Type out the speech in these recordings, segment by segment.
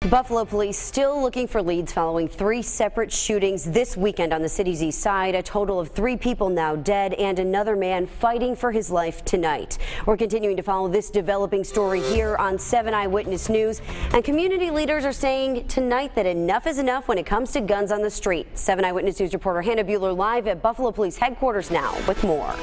Buffalo police still looking for leads following 3 separate shootings this weekend on the city's east side. A total of 3 people now dead and another man fighting for his life tonight. We're continuing to follow this developing story here on 7 Eyewitness News. And community leaders are saying tonight that enough is enough when it comes to guns on the street. 7 Eyewitness News reporter Hannah Buehler live at Buffalo Police headquarters now with more.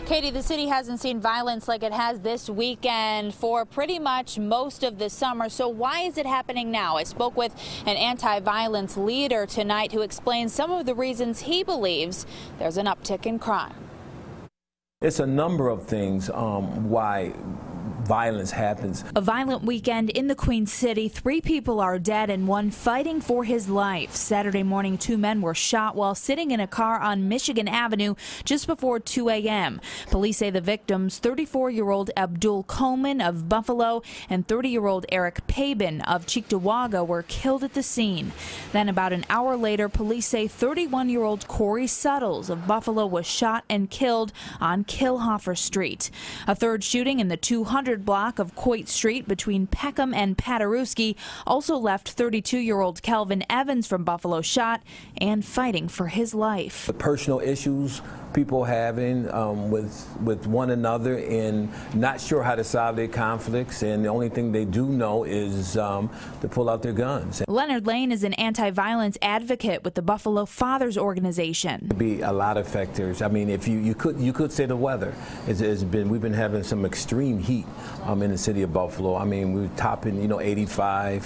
Katie, the city hasn't seen violence like it has this weekend for pretty much most of the summer. So why is it happening now? I spoke with an anti-violence leader tonight who explains some of the reasons he believes there's an uptick in crime. It's a number of things why violence happens. A violent weekend in the Queen City. 3 people are dead and 1 fighting for his life. Saturday morning, 2 men were shot while sitting in a car on Michigan Avenue just before 2 a.m. Police say the victims, 34-year-old Abdul Coleman of Buffalo and 30-year-old Eric Pabin of Cheektowaga, were killed at the scene. Then about an hour later, police say 31-year-old Corey Suttles of Buffalo was shot and killed on Kilhofer Street. A third shooting in the 200 block of Coit Street between Peckham and Paderewski also left 32-year-old Kelvin Evans from Buffalo shot and fighting for his life. The personal issues people having with one another and not sure how to solve their conflicts, and the only thing they do know is to pull out their guns. Leonard Lane is an anti-violence advocate with the Buffalo Fathers Organization. There'd be a lot of factors. I mean, if you could say the weather. We've been having some extreme heat in the city of Buffalo. I mean, we're topping 85,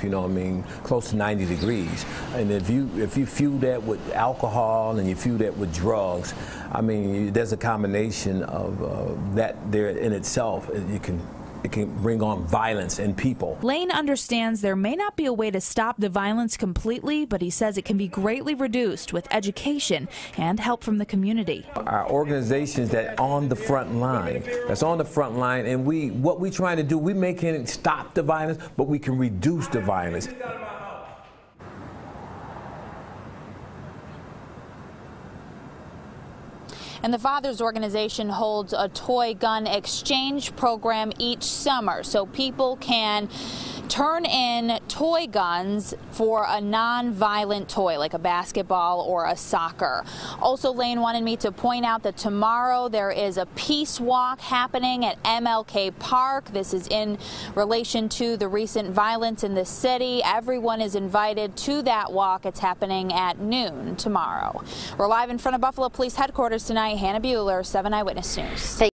close to 90 degrees. And if you fuel that with alcohol and you fuel that with drugs, I mean, there's a combination of that there in itself. It can bring on violence in people. Lane understands there may not be a way to stop the violence completely, but he says it can be greatly reduced with education and help from the community. Our organizations that on the front line, and what we're trying to do, we can't stop the violence, but we can reduce the violence. And the Fathers Organization holds a toy gun exchange program each summer, so people can turn in toy guns for a non-violent toy like a basketball or a soccer. Also, Lane wanted me to point out that tomorrow there is a peace walk happening at MLK Park. This is in relation to the recent violence in the city. Everyone is invited to that walk. It's happening at noon tomorrow. We're live in front of Buffalo Police headquarters tonight. Hannah Buehler, 7 Eyewitness News.